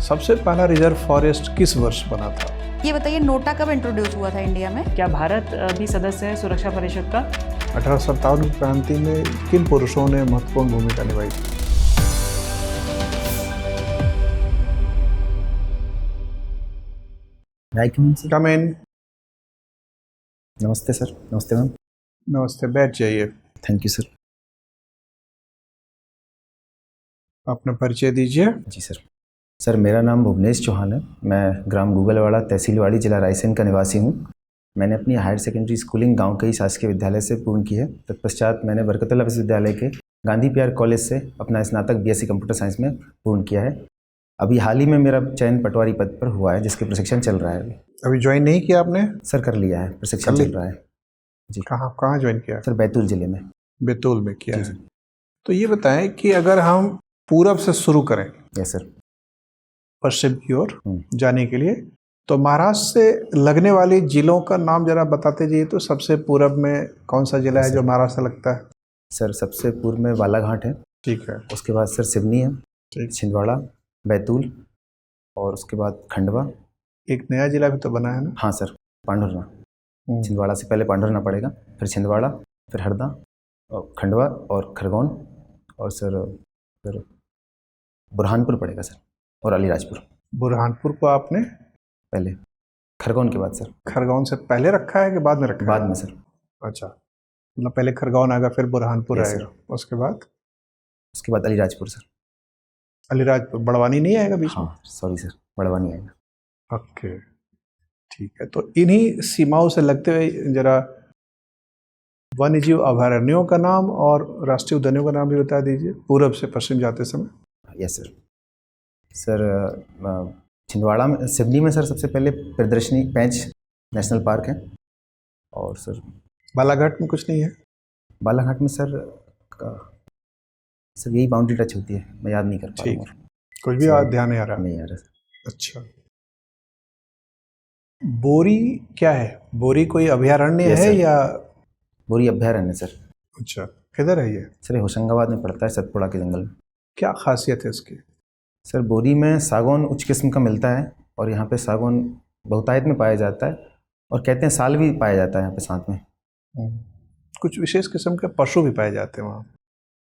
सबसे पहला reserve forest किस वर्ष बना था? ये बताइए, नोटा कब इंट्रोड्यूस हुआ था इंडिया में? क्या भारत भी सदस्य है सुरक्षा परिषद का? 1857 की क्रांति में किन पुरुषों ने महत्वपूर्ण भूमिका निभाई थी? कम इन। नमस्ते सर। नमस्ते मैम। नमस्ते, बैठ जाइए। Thank you sir. अपना परिचय दीजिए। जी सर। सर मेरा नाम भुवनेश चौहान है। मैं ग्राम गूगलवाड़ा, तहसीलवाड़ी, जिला रायसेन का निवासी हूँ। मैंने अपनी हायर सेकेंडरी स्कूलिंग गांव के ही शासकीय विद्यालय से पूर्ण की है। तत्पश्चात मैंने बरकतुल्लाह विश्वविद्यालय के गांधी पीआर कॉलेज से अपना स्नातक बीएससी कंप्यूटर साइंस में पूर्ण किया है। अभी हाल ही में मेरा चयन पटवारी पद पर हुआ है, जिसके प्रशिक्षण चल रहा है। अभी ज्वाइन नहीं किया आपने? सर कर लिया है, प्रशिक्षण चल रहा है। जी। कहाँ ज्वाइन किया? सर बैतूल जिले में। बैतूल में किया है। तो ये बताएं कि अगर हम पूरब से शुरू करें, यस सर, पश्चिम की ओर जाने के लिए, तो महाराष्ट्र से लगने वाले जिलों का नाम जरा बताते जाइए। तो सबसे पूरब में कौन सा जिला है जो महाराष्ट्र से लगता है? सर सबसे पूर्व में बालाघाट है। ठीक है। उसके बाद सर सिवनी है, छिंदवाड़ा, बैतूल और उसके बाद खंडवा। एक नया जिला भी तो बना है ना? हाँ सर, पांडुरना। छिंदवाड़ा से पहले पांडुरना पड़ेगा, फिर छिंदवाड़ा, फिर हरदा और खंडवा और खरगोन और सर फिर बुरहानपुर पड़ेगा सर, और अलीराजपुर। बुरहानपुर को आपने पहले, खरगोन के बाद सर। खरगोन से पहले रखा है कि बाद में रखा है? बाद में सर। अच्छा, मतलब पहले खरगोन आएगा, फिर बुरहानपुर यस आएगा, सर। उसके बाद अलीराजपुर सर। अलीराजपुर। बड़वानी नहीं आएगा बीच में? हाँ सॉरी सर, बड़वानी आएगा। ओके, ठीक है। तो इन्हीं सीमाओं से लगते हुए जरा वन्य जीव अभयारण्यों का नाम और राष्ट्रीय उद्यानों का नाम भी बता दीजिए, पूरब से पश्चिम जाते समय। Yes sir. सर छिंदवाड़ा में, सिवनी में सर सबसे पहले प्रदर्शनी पेंच नेशनल पार्क है। और सर बालाघाट में कुछ नहीं है? बालाघाट में सर सर यही बाउंड्री टच होती है, मैं याद नहीं कर पा रहा हूँ। कुछ भी ध्यान नहीं आ रहा? नहीं आ रहा सर। अच्छा, बोरी क्या है? बोरी कोई अभयारण्य है या? बोरी अभयारण्य सर। अच्छा, किधर है ये? सर ये होशंगाबाद में पड़ता है, सतपुड़ा के जंगल में। क्या खासियत है इसकी? सर बोरी में सागौन उच्च किस्म का मिलता है, और यहाँ पे सागौन बहुतायत में पाया जाता है, और कहते हैं साल भी पाया जाता है यहाँ पे साथ में। कुछ विशेष किस्म के पशु भी पाए जाते हैं वहाँ?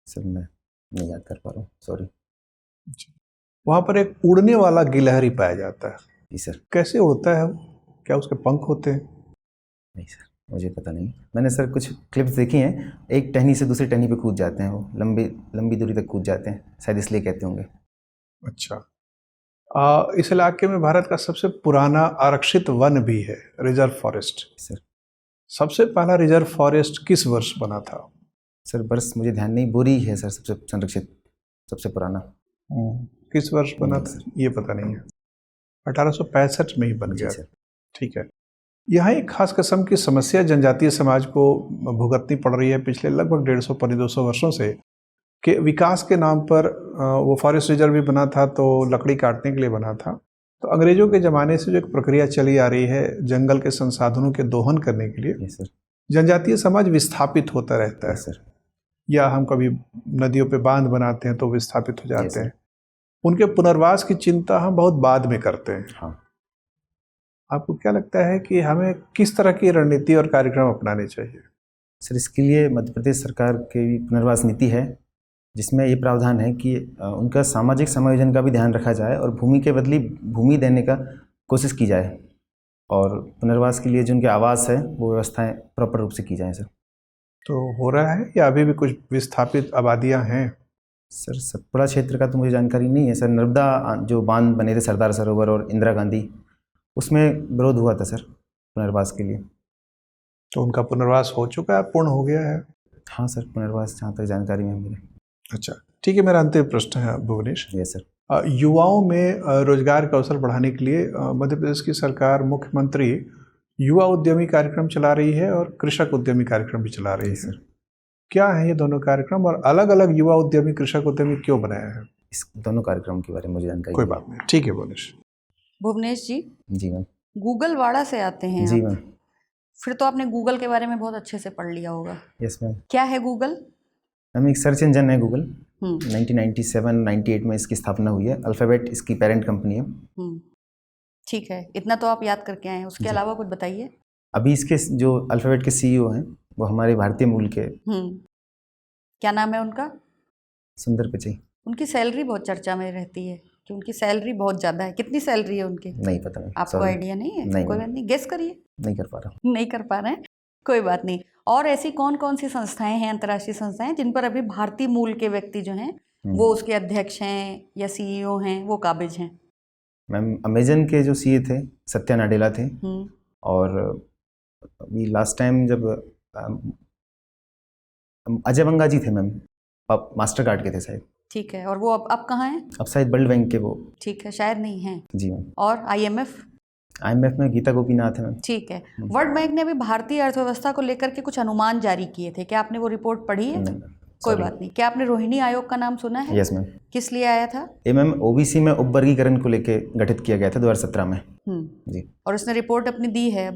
सर मैं नहीं याद कर पा रहा हूँ, सॉरी। वहाँ पर एक उड़ने वाला गिलहरी पाया जाता है। जी सर। कैसे उड़ता है वो? क्या उसके पंख होते हैं? नहीं सर, मुझे पता नहीं। मैंने सर कुछ क्लिप्स देखी हैं, एक टहनी से दूसरी टहनी पे कूद जाते हैं वो, लंबी दूरी तक कूद जाते हैं, शायद इसलिए कहते होंगे। अच्छा, इस इलाके में भारत का सबसे पुराना आरक्षित वन भी है, रिजर्व फॉरेस्ट। सर सबसे पहला रिजर्व फॉरेस्ट किस वर्ष बना था? सर वर्ष मुझे ध्यान नहीं, बोरी है सर सबसे संरक्षित, सबसे पुराना। किस वर्ष बना था ये पता नहीं है। 1865 में ही बन गया। ठीक है। यहाँ एक खास किस्म की समस्या जनजातीय समाज को भुगतनी पड़ रही है पिछले लगभग 150-200 वर्षों से, कि विकास के नाम पर वो फॉरेस्ट रिजर्व भी बना था तो लकड़ी काटने के लिए बना था। तो अंग्रेजों के ज़माने से जो एक प्रक्रिया चली आ रही है जंगल के संसाधनों के दोहन करने के लिए, जनजातीय समाज विस्थापित होता रहता है सर। या हम कभी नदियों पे बांध बनाते हैं तो विस्थापित हो जाते हैं। उनके पुनर्वास की चिंता हम बहुत बाद में करते हैं। हाँ। आपको क्या लगता है कि हमें किस तरह की रणनीति और कार्यक्रम अपनाने चाहिए? सर इसके लिए मध्य प्रदेश सरकार की पुनर्वास नीति है, जिसमें ये प्रावधान है कि उनका सामाजिक समायोजन का भी ध्यान रखा जाए और भूमि के बदले भूमि देने का कोशिश की जाए, और पुनर्वास के लिए जो उनके आवास है वो व्यवस्थाएं प्रॉपर रूप से की जाएं सर। तो हो रहा है या अभी भी कुछ विस्थापित आबादियां हैं? सर सतपुड़ा क्षेत्र का तो मुझे जानकारी नहीं है सर। नर्मदा जो बांध बने थे, सरदार सरोवर और इंदिरा गांधी, उसमें विरोध हुआ था सर पुनर्वास के लिए। तो उनका पुनर्वास हो चुका है, पूर्ण हो गया है? हाँ सर, पुनर्वास जहाँ तक जानकारी में मुझे। अच्छा, ठीक है। मेरा अंतिम प्रश्न है भुवनेश। Yes sir. युवाओं में रोजगार के अवसर बढ़ाने के लिए मध्य प्रदेश की सरकार, मुख्यमंत्री युवा उद्यमी कार्यक्रम चला रही है और कृषक उद्यमी कार्यक्रम भी चला रही है सर। क्या है ये दोनों कार्यक्रम, और अलग अलग युवा उद्यमी कृषक उद्यमी क्यों बनाया है? इस दोनों कार्यक्रम के बारे में मुझे जानकारी कोई बात नहीं। ठीक है भुवनेश। भुवनेश जी। जी मैम। गूगलवाड़ा से आते हैं जी आप। मैम। फिर तो आपने गूगल के बारे में बहुत अच्छे से पढ़ लिया होगा। Yes ma'am. क्या है गूगल? मैम एक सर्च इंजन है गूगल, 1997-98 में इसकी स्थापना हुई है। अल्फ़ाबेट इसकी पेरेंट कंपनी है। ठीक है, इतना तो आप याद करके आए हैं, उसके जी। अलावा कुछ बताइए। अभी इसके जो अल्फ़ाबेट के सीईओ हैं वो हमारे भारतीय मूल के क्या नाम है उनका? सुंदर पिचई। उनकी सैलरी बहुत चर्चा में रहती है कि उनकी सैलरी बहुत ज़्यादा है। कितनी सैलरी है उनकी? नहीं पता, नहीं, आपको sorry, आइडिया नहीं है? नहीं, कोई नहीं। बात नहीं, गेस करिए। नहीं कर पा रहा। नहीं कर पा रहे हैं, कोई बात नहीं। और ऐसी कौन कौन सी संस्थाएं हैं, अंतर्राष्ट्रीय संस्थाएं, जिन पर अभी भारतीय मूल के व्यक्ति जो हैं वो उसके अध्यक्ष हैं या सीईओ हैं, वो काबिज हैं? मैम अमेजन के जो सीए थे सत्या नाडेला थे, और अभी लास्ट टाइम जब अजय बंगा जी थे मैम, मास्टर कार्ड के थे शायद। ठीक है, और वो अब कहाँ हैं? अब शायद वर्ल्ड बैंक के वो। ठीक है, शायद नहीं हैं। जी मैम। और IMF में गीता गोपीनाथ है मैम। ठीक है। वर्ल्ड बैंक ने अभी भारतीय अर्थव्यवस्था को लेकर के कुछ अनुमान जारी किए थे, क्या आपने वो रिपोर्ट पढ़ी है? नहीं मैम, कोई sorry। बात नहीं। क्या आपने रोहिणी आयोग का नाम सुना है? Yes ma'am. किस लिए आया था? ये मैम ओबीसी में उपवर्गीकरण को लेके गठित किया गया था 2017 में। जी। और उसने रिपोर्ट अपनी दी है।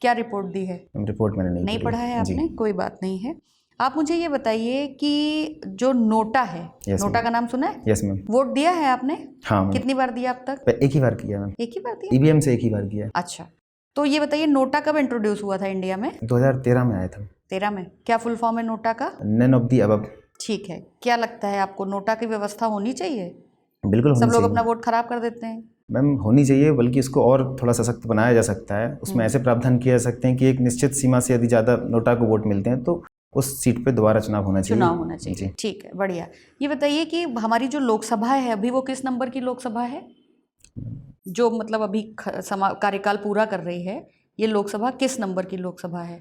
क्या रिपोर्ट दी है? रिपोर्ट मैंने नहीं पढ़ा है आपने? कोई बात नहीं है। आप मुझे ये बताइए कि जो नोटा है, नोटा का नाम सुना है? Yes ma'am. वोट दिया है आपने? हाँ मैम। कितनी बार दिया अब तक? एक ही बार किया मैम। एक ही बार दिया? ईवीएम से एक ही बार किया। अच्छा, तो ये बताइए नोटा कब इंट्रोड्यूस हुआ था इंडिया में? 2013 में आया था। 13 में। क्या फुल फॉर्म है नोटा का? None of the above. ठीक है, क्या लगता है आपको, नोटा की व्यवस्था होनी चाहिए? बिल्कुल होनी सब लोग चाहिए। अपना वोट खराब कर देते हैं। मैम होनी चाहिए, बल्कि उसको और थोड़ा सशक्त बनाया जा सकता है। उसमें ऐसे प्रावधान किए जा सकते हैं कि एक निश्चित सीमा से यदि ज़्यादा नोटा को वोट मिलते हैं तो उस सीट पे दोबारा चुनाव होना चाहिए। जी। ठीक है, बढ़िया। ये बताइए कि हमारी जो लोकसभा है अभी, वो किस नंबर की लोकसभा है? जो मतलब अभी कार्यकाल पूरा कर रही है, ये लोकसभा किस नंबर की लोकसभा है?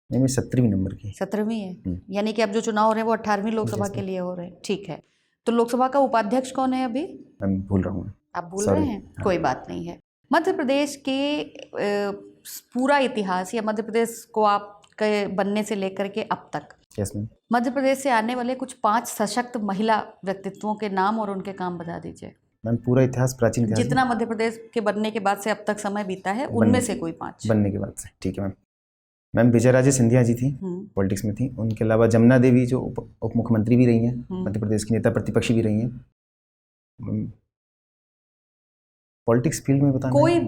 नहीं, 17वीं नंबर की। 17वीं है, यानी कि अब जो चुनाव हो रहे हैं वो 18वीं लोकसभा के लिए हो रहे हैं। ठीक है, तो लोकसभा का उपाध्यक्ष कौन है अभी? मैं भूल रहा हूँ। आप भूल रहे हैं? हाँ। कोई बात नहीं है। मध्य प्रदेश के पूरा इतिहास या मध्य प्रदेश को आप के बनने से लेकर के अब तक, यस मैम, मध्य प्रदेश से आने वाले कुछ 5 सशक्त महिला व्यक्तित्वों के नाम और उनके काम बता दीजिए। मैम पूरा इतिहास, प्राचीन इतिहास जितना मध्य प्रदेश के बनने के बाद से अब तक समय बीता है, उनमें से कोई 5 बनने के बाद से। ठीक है मैम। मैम विजयराजे सिंधिया जी थी, पॉलिटिक्स में थी। उनके अलावा जमुना देवी जो उप मुख्यमंत्री भी रही हैं, मध्य प्रदेश की नेता प्रतिपक्षी भी रही हैं। पॉलिटिक्स फील्ड में बताना कोई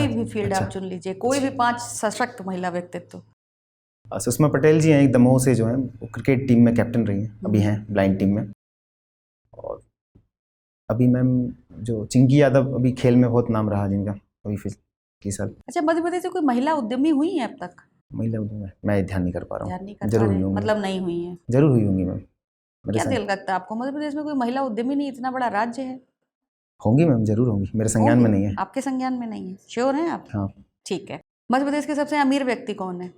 भी फील्ड आप चुन लीजिए, कोई भी 5 सशक्त महिला व्यक्तित्व। सुषमा पटेल जी हैं, एक दमोह से जो हैं, वो क्रिकेट टीम में कैप्टन रही हैं, अभी हैं ब्लाइंड टीम में। और अभी मैम जो चिंकी यादव, अभी खेल में बहुत नाम रहा जिनका अभी पिछले साल। अच्छा, मध्य प्रदेश से कोई महिला उद्यमी हुई है अब तक? महिला उद्यमी मैं ध्यान नहीं कर पा रहा हूँ। जरूर हुई होंगी, मतलब नहीं हुई है? जरूर हुई होंगी मैम। क्या दिल लगता है आपको, मध्य प्रदेश में कोई महिला उद्यमी नहीं? इतना बड़ा राज्य है। होंगी मैम, जरूर होंगी, मेरे संज्ञान में नहीं है। आपके संज्ञान में नहीं है? श्योर हैं आप? हाँ। ठीक है। मध्य प्रदेश के सबसे अमीर व्यक्ति कौन है?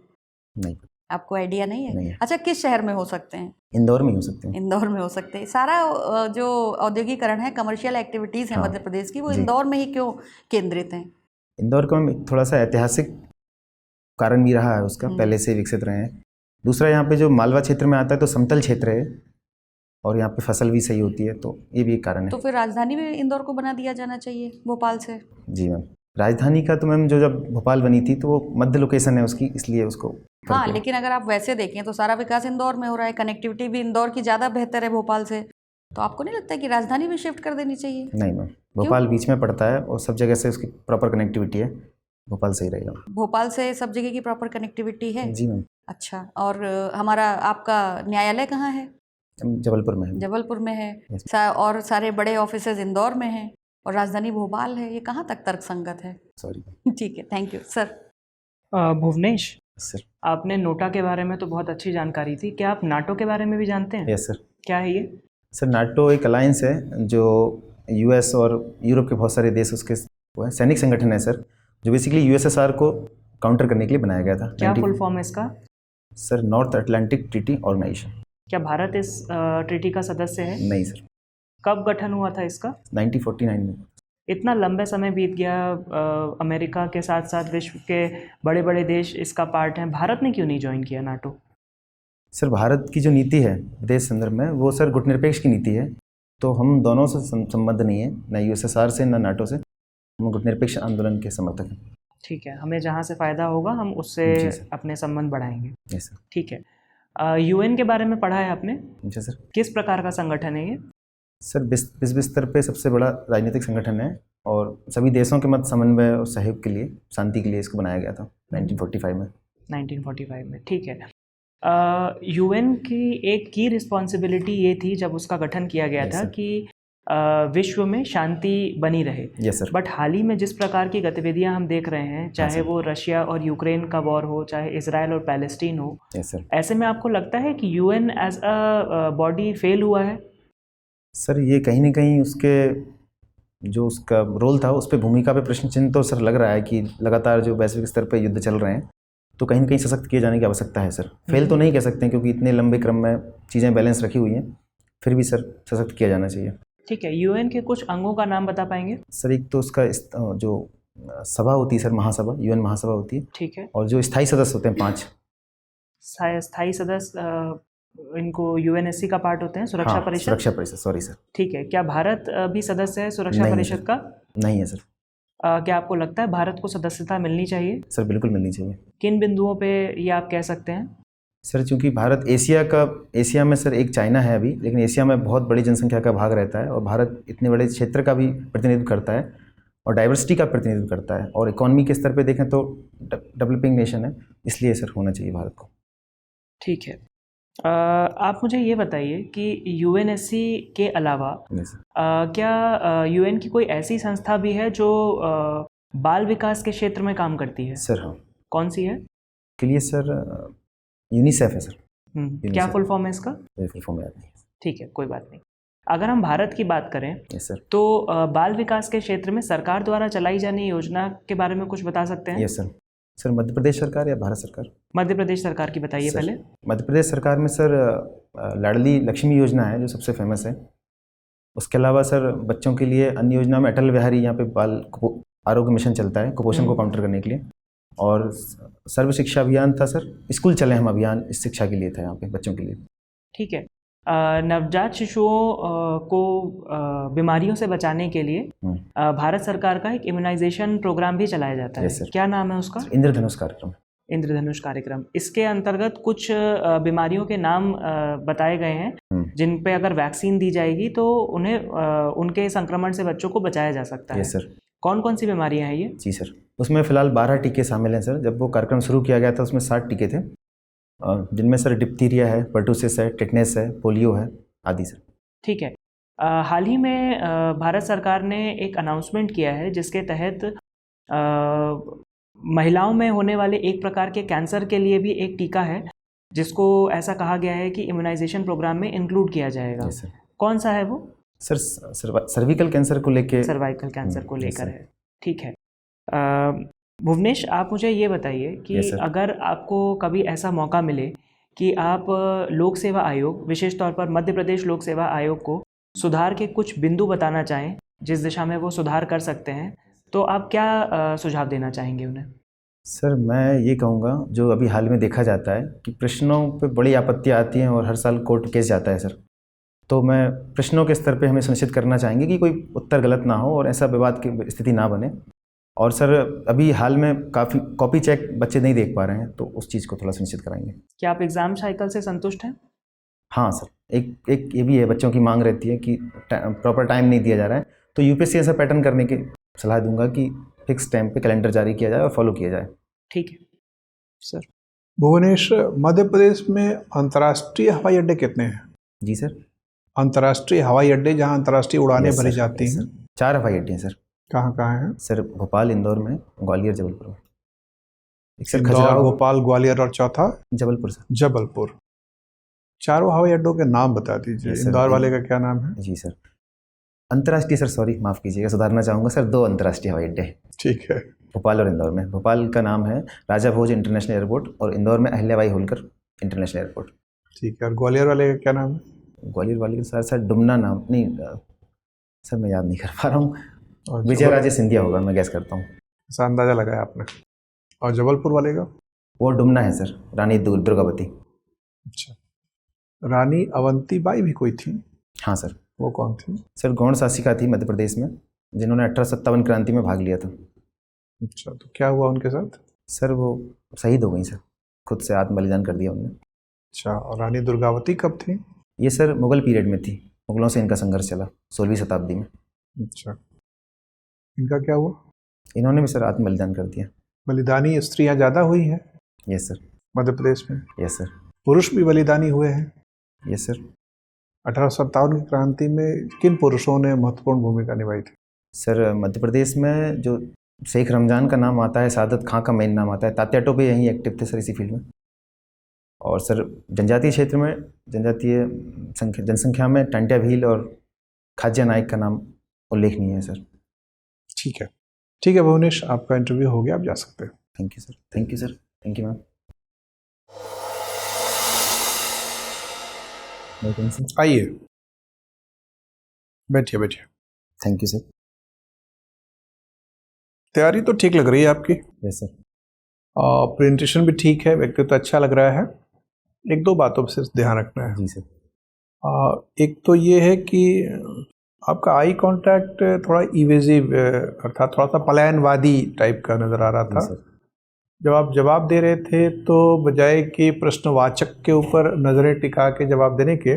नहीं, आपको आइडिया नहीं है? नहीं है। अच्छा, किस शहर में हो सकते हैं? इंदौर में हो सकते हैं। इंदौर में हो सकते हैं। सारा जो औद्योगिकरण है, कमर्शियल एक्टिविटीज़ है मध्य प्रदेश की, वो इंदौर में ही क्यों केंद्रित हैं? इंदौर का थोड़ा सा ऐतिहासिक कारण भी रहा है उसका, पहले से विकसित रहे हैं। दूसरा, यहाँ पे जो मालवा क्षेत्र में आता है तो समतल क्षेत्र है और यहाँ पे फसल भी सही होती है, तो ये भी एक कारण है। तो फिर राजधानी में इंदौर को बना दिया जाना चाहिए भोपाल से। जी मैम, राजधानी का तो मैम जो जब भोपाल बनी थी तो वो मध्य लोकेशन है उसकी, इसलिए उसको। हाँ, लेकिन अगर आप वैसे देखें तो सारा विकास इंदौर में हो रहा है, कनेक्टिविटी भी इंदौर की ज़्यादा बेहतर है भोपाल से, तो आपको नहीं लगता है कि राजधानी भी शिफ्ट कर देनी चाहिए? नहीं मैम, भोपाल बीच में पड़ता है और सब जगह से उसकी प्रॉपर कनेक्टिविटी है, भोपाल सही रहेगा। भोपाल से सब जगह की प्रॉपर कनेक्टिविटी है? जी मैम। अच्छा, और हमारा आपका न्यायालय कहाँ है? जबलपुर में है। जबलपुर में है। और सारे बड़े ऑफिसेज इंदौर में हैं और राजधानी भोपाल है, ये कहाँ तक तर्कसंगत है? सॉरी। ठीक है, thank you sir. Bhuvnesh sir, आपने नोटा के बारे में तो बहुत अच्छी जानकारी थी, क्या आप नाटो के बारे में भी जानते हैं? Yes sir. क्या है ये? सर, नाटो एक अलायंस है जो यूएस और यूरोप के बहुत सारे देश उसके वो है, सैनिक संगठन है सर, जो बेसिकली यूएसएसआर को काउंटर करने के लिए बनाया गया था। क्या फुल फॉर्म है इसका? Sir, North Atlantic Treaty Organization. क्या भारत इस ट्रीटी का सदस्य है? नहीं सर। कब गठन हुआ था इसका? 1949 में। इतना लंबे समय बीत गया, अमेरिका के साथ साथ विश्व के बड़े बड़े देश इसका पार्ट हैं, भारत ने क्यों नहीं ज्वाइन किया नाटो? सर, भारत की जो नीति है विदेश संदर्भ में, वो सर गुटनिरपेक्ष की नीति है, तो हम दोनों से संबंध नहीं है, न यूएसएसआर से न नाटो से। हम गुटनिरपेक्ष आंदोलन के समर्थक हैं। ठीक है, हमें जहाँ से फ़ायदा होगा हम उससे अपने संबंध बढ़ाएंगे। Yes sir. ठीक है, यूएन के बारे में पढ़ा है आपने? जी सर। किस प्रकार का संगठन है ये? सर विश्व स्तर पे सबसे बड़ा राजनीतिक संगठन है और सभी देशों के मत समन्वय और सहयोग के लिए, शांति के लिए इसको बनाया गया था 1945 में। 1945 में, ठीक है। यूएन की एक की रिस्पॉन्सिबिलिटी ये थी जब उसका गठन किया गया Yes, था sir. कि विश्व में शांति बनी रहे। Yes sir. बट हाल ही में जिस प्रकार की गतिविधियां हम देख रहे हैं, चाहे sir. वो रशिया और यूक्रेन का वॉर हो, चाहे इसराइल और पैलेस्टीन हो, यस सर। ऐसे में आपको लगता है कि UN as a body fail हुआ है? सर ये कहीं ना कहीं उसके जो उसका रोल था उस पर भूमिका पे प्रश्न चिन्ह तो सर लग रहा है कि लगातार जो वैश्विक स्तर पे युद्ध चल रहे हैं तो कहीं ना कहीं सशक्त किए जाने की आवश्यकता है सर। फेल तो नहीं कह सकते हैं क्योंकि इतने लंबे क्रम में चीज़ें बैलेंस रखी हुई हैं, फिर भी सर सशक्त किया जाना चाहिए। ठीक है, यूएन के कुछ अंगों का नाम बता पाएंगे? सर एक तो उसका जो सभा होती है सर, महासभा, यूएन महासभा होती है, ठीक है। और जो स्थायी सदस्य होते हैं 5 स्थायी सदस्य इनको यूएनएससी का पार्ट होते हैं, सुरक्षा परिषद। सुरक्षा परिषद, सॉरी सर। ठीक है, क्या भारत भी सदस्य है सुरक्षा नहीं है परिषद सर। का? नहीं है सर। क्या आपको लगता है भारत को सदस्यता मिलनी चाहिए? सर बिल्कुल मिलनी चाहिए। किन बिंदुओं पे ये आप कह सकते हैं? सर चूंकि भारत एशिया में सर एक चाइना है अभी, लेकिन एशिया में बहुत बड़ी जनसंख्या का भाग रहता है और भारत इतने बड़े क्षेत्र का भी प्रतिनिधित्व करता है और डाइवर्सिटी का प्रतिनिधित्व करता है और इकॉनमी के स्तर पे देखें तो डेवलपिंग नेशन है, इसलिए सर होना चाहिए भारत को। ठीक है। आप मुझे ये बताइए कि यूएनएससी के अलावा क्या यूएन की कोई ऐसी संस्था भी है जो बाल विकास के क्षेत्र में काम करती है? सर हाँ। कौन सी है? के लिए सर यूनिसेफ है सर। क्या फुल फॉर्म है इसका? फुल फॉर्म याद नहीं। ठीक है, कोई बात नहीं। अगर हम भारत की बात करें यस सर। तो बाल विकास के क्षेत्र में सरकार द्वारा चलाई जाने योजना के बारे में कुछ बता सकते हैं? Yes sir. Sir Madhya Pradesh सरकार या भारत सरकार? मध्य प्रदेश सरकार की बताइए पहले। मध्य प्रदेश सरकार में सर लाडली लक्ष्मी योजना है जो सबसे फेमस है। उसके अलावा सर बच्चों के लिए अन्य योजना में अटल बिहारी, यहाँ पे बाल आरोग्य मिशन चलता है कुपोषण को काउंटर करने के लिए, और सर्व शिक्षा अभियान था सर, स्कूल चले हम अभियान इस शिक्षा के लिए था यहाँ पे बच्चों के लिए। ठीक है। नवजात शिशुओं को बीमारियों से बचाने के लिए भारत सरकार का एक इम्यूनाइजेशन प्रोग्राम भी चलाया जाता है। क्या नाम है उसका? इंद्रधनुष कार्यक्रम। इंद्रधनुष कार्यक्रम। इसके अंतर्गत कुछ बीमारियों के नाम बताए गए हैं जिन पे अगर वैक्सीन दी जाएगी तो उन्हें उनके संक्रमण से बच्चों को बचाया जा सकता है। सर। कौन कौन सी बीमारियां हैं ये? जी सर, उसमें फ़िलहाल 12 टीके शामिल हैं सर। जब वो कार्यक्रम शुरू किया गया था उसमें 60 टीके थे, जिनमें सर डिप्थीरिया है, पर्टूसिस है, टिटनेस है, पोलियो है आदि सर। ठीक है। हाल ही में भारत सरकार ने एक अनाउंसमेंट किया है जिसके तहत महिलाओं में होने वाले एक प्रकार के कैंसर के लिए भी एक टीका है जिसको ऐसा कहा गया है कि इम्यूनाइजेशन प्रोग्राम में इंक्लूड किया जाएगा। कौन सा है वो? सर सर्विकल कैंसर को लेकर। सर्वाइकल कैंसर को लेकर है। ठीक है। भुवनेश, आप मुझे ये बताइए कि अगर आपको कभी ऐसा मौका मिले कि आप लोक सेवा आयोग, विशेष तौर पर मध्य प्रदेश लोक सेवा आयोग को सुधार के कुछ बिंदु बताना चाहें जिस दिशा में वो सुधार कर सकते हैं, तो आप क्या सुझाव देना चाहेंगे उन्हें? सर मैं ये कहूँगा, जो अभी हाल में देखा जाता है कि प्रश्नों पे बड़ी आपत्तियाँ आती हैं और हर साल कोर्ट केस जाता है सर, तो मैं प्रश्नों के स्तर पे हमें सुनिश्चित करना चाहेंगे कि कोई उत्तर गलत ना हो और ऐसा विवाद की स्थिति ना बने। और सर अभी हाल में काफ़ी कॉपी चेक बच्चे नहीं देख पा रहे हैं, तो उस चीज़ को थोड़ा सुनिश्चित कराएंगे। क्या आप एग्ज़ाम साइकिल से संतुष्ट हैं? हाँ सर, एक ये भी है, बच्चों की मांग रहती है कि प्रॉपर टाइम नहीं दिया जा रहा है, तो यूपीएससी ऐसा पैटर्न करने की सलाह दूंगा कि फिक्स टाइम पे कैलेंडर जारी किया जाए और फॉलो किया जाए। ठीक है सर। भुवनेश, मध्य प्रदेश में अंतर्राष्ट्रीय हवाई अड्डे कितने हैं? जी सर। अंतर्राष्ट्रीय हवाई अड्डे जहाँ अंतर्राष्ट्रीय उड़ानें भरी जाती हैं? 4 हवाई अड्डे हैं सर। कहाँ कहाँ हैं? सर भोपाल, इंदौर में, ग्वालियर, जबलपुर में। इंदौर, भोपाल, ग्वालियर और चौथा जबलपुर सर। जबलपुर। चारों हवाई अड्डों के नाम बता दीजिए। इंदौर वाले का क्या नाम है? जी सर, अंतर्राष्ट्रीय सर, सॉरी माफ़ कीजिएगा, सुधारना चाहूँगा सर, 2 अंतर्राष्ट्रीय हवाई अड्डे। ठीक है। भोपाल और इंदौर में। भोपाल का नाम है राजा भोज इंटरनेशनल एयरपोर्ट और इंदौर में अहिल्याबाई होलकर इंटरनेशनल एयरपोर्ट। ठीक है। और ग्वालियर वाले का क्या नाम है? ग्वालियर वाले का सर डुमना नाम नहीं सर, मैं याद नहीं कर पा रहा हूँ। विजय राजे सिंधिया होगा, मैं गैस करता हूँ। ऐसा अंदाजा लगाया आपने। और जबलपुर वाले का? वो डुमना है सर, रानी दुर्गावती। अच्छा, रानी अवंतीबाई भी कोई थी? हाँ सर। वो कौन थी? सर गौड़ शासिका थी मध्य प्रदेश में, जिन्होंने 1857 क्रांति में भाग लिया था। अच्छा, तो क्या हुआ उनके साथ? सर वो शहीद हो गई सर, खुद से आत्म बलिदान कर दिया उन्होंने। अच्छा, और रानी दुर्गावती कब थी? ये सर मुगल पीरियड में थी, मुगलों से इनका संघर्ष चला 16वीं शताब्दी में। अच्छा, इनका क्या हुआ? इन्होंने भी सर आत्म बलिदान कर दिया। बलिदानी स्त्रियां ज़्यादा हुई हैं यस सर। मध्य प्रदेश में, यस सर। पुरुष भी बलिदानी हुए हैं। Yes sir. 1857 की क्रांति में किन पुरुषों ने महत्वपूर्ण भूमिका निभाई थी? सर मध्य प्रदेश में जो शेख रमजान का नाम आता है, सादत खां का मेन नाम आता है, तात्या टोपे यहीं एक्टिव थे सर इसी फील्ड में। और सर जनजातीय क्षेत्र में जनजातीय जनसंख्या में टंट्या भील और खाज्या नाइक का नाम उल्लेखनीय है सर। ठीक है, ठीक है भुवनेश, आपका इंटरव्यू हो गया, आप जा सकते हैं। Thank you sir. Thank you sir. Thank you ma'am. आइए, बैठिए बैठिए। Thank you sir. तैयारी तो ठीक लग रही है आपकी, यस सर। और प्रेजेंटेशन भी ठीक है, व्यक्तित्व अच्छा लग रहा है। एक दो बातों पर सिर्फ ध्यान रखना है। जी सर। एक तो ये है कि आपका आई कांटेक्ट थोड़ा इवेजिव, अर्थात थोड़ा सा पलायनवादी टाइप का नज़र आ रहा था। सर। जब आप जवाब दे रहे थे तो बजाय कि प्रश्नवाचक के ऊपर नज़रें टिका के जवाब देने के,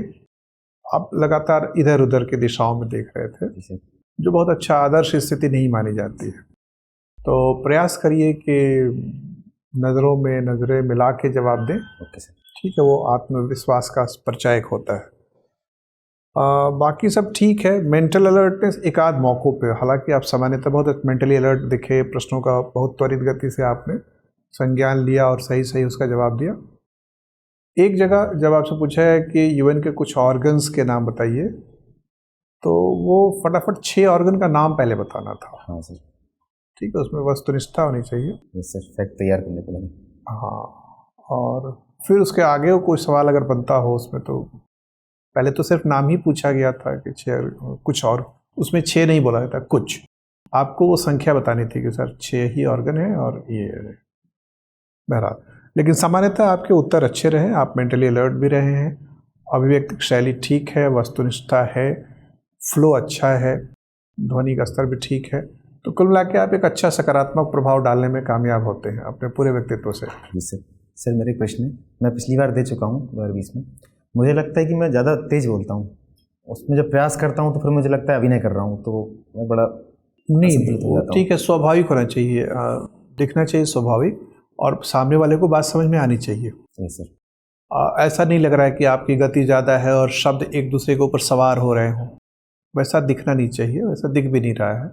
आप लगातार इधर उधर की दिशाओं में देख रहे थे, जी सर। जो बहुत अच्छा आदर्श स्थिति नहीं मानी जाती है। तो प्रयास करिए कि नज़रों में नज़रें मिला के जवाब दें। Okay sir. ठीक है, वो आत्मविश्वास का परिचायक होता है। बाकी सब ठीक है। मेंटल अलर्टनेस एक आध मौक़ों पे, हालांकि आप सामान्यतः बहुत मेंटली अलर्ट दिखे, प्रश्नों का बहुत त्वरित गति से आपने संज्ञान लिया और सही सही उसका जवाब दिया। एक जगह जब आपसे पूछा है कि यूएन के कुछ ऑर्गन्स के नाम बताइए, तो वो फटाफट 6 ऑर्गन का नाम पहले बताना था। हाँ सर। ठीक है, उसमें वस्तुनिष्ठता होनी चाहिए। यस सर, फैक्ट तैयार करने को लगे। हाँ, और फिर उसके आगे कोई सवाल अगर बनता हो उसमें, तो पहले तो सिर्फ नाम ही पूछा गया था कि 6 कुछ, और उसमें 6 नहीं बोला था, कुछ। आपको वो संख्या बतानी थी कि सर 6 ही ऑर्गन है और ये। बहरहाल, लेकिन सामान्यतः आपके उत्तर अच्छे रहे, आप मेंटली अलर्ट भी रहे हैं, अभिव्यक्ति शैली ठीक है, वस्तुनिष्ठता है, फ्लो अच्छा है, ध्वनि का स्तर भी ठीक है। तो कुल मिला के आप एक अच्छा सकारात्मक प्रभाव डालने में कामयाब होते हैं अपने पूरे व्यक्तित्व से। जी सर। सर मेरा एक प्रश्न है, मैं पिछली बार दे चुका हूँ 2020 में। मुझे लगता है कि मैं ज़्यादा तेज़ बोलता हूँ, उसमें जब प्रयास करता हूँ तो फिर मुझे लगता है अभिनय कर रहा हूँ, तो मैं बड़ा असंतुलित हो जाता हूँ। ठीक है, स्वाभाविक होना चाहिए, दिखना चाहिए स्वाभाविक, और सामने वाले को बात समझ में आनी चाहिए। Yes sir. ऐसा नहीं लग रहा है कि आपकी गति ज़्यादा है और शब्द एक दूसरे के ऊपर सवार हो रहे हों, वैसा दिखना नहीं चाहिए, वैसा दिख भी नहीं रहा है।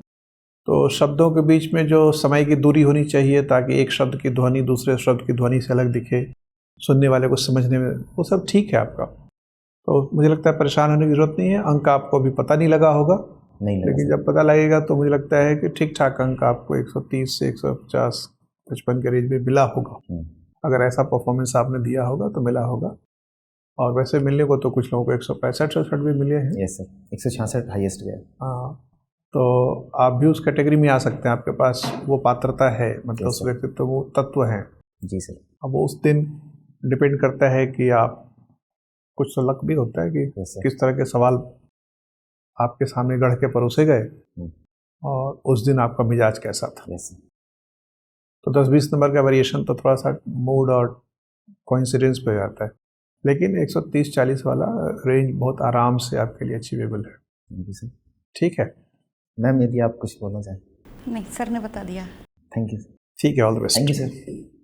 तो शब्दों के बीच में जो समय की दूरी होनी चाहिए, ताकि एक शब्द की ध्वनि दूसरे शब्द की ध्वनि से अलग दिखे, सुनने वाले को समझने में, वो सब ठीक है आपका। तो मुझे लगता है परेशान होने की ज़रूरत नहीं है। अंक आपको अभी पता नहीं लगा होगा, नहीं लगा लेकिन सर। जब पता लगेगा तो मुझे लगता है कि ठीक ठाक अंक आपको 130 से 150 55 के रेंज में मिला होगा। अगर ऐसा परफॉर्मेंस आपने दिया होगा तो मिला होगा। और वैसे मिलने को तो कुछ लोगों को 165-167 भी मिले हैं। यस सर, 166 हाईएस्ट गया। हाँ, तो आप भी उस कैटेगरी में आ सकते हैं, आपके पास वो पात्रता है, मतलब Yes, उस sir. व्यक्तित्व वो तत्व हैं। जी सर। अब वो उस दिन डिपेंड करता है कि आप, कुछ तो लक भी होता है कि Yes, sir. किस तरह के सवाल आपके सामने गढ़ के परोसे गए, और उस दिन आपका मिजाज कैसा था। Yes sir. तो 10-20 नंबर का वेरिएशन तो थोड़ा सा मूड और कोइंसिडेंस पे जाता है, लेकिन 130-40 वाला रेंज बहुत आराम से आपके लिए अचीवेबल है। Thank you sir. ठीक है मैम, यदि आप कुछ बोलना चाहें। नहीं, सर ने बता दिया। Thank you. ठीक है, all the best. Thank you sir.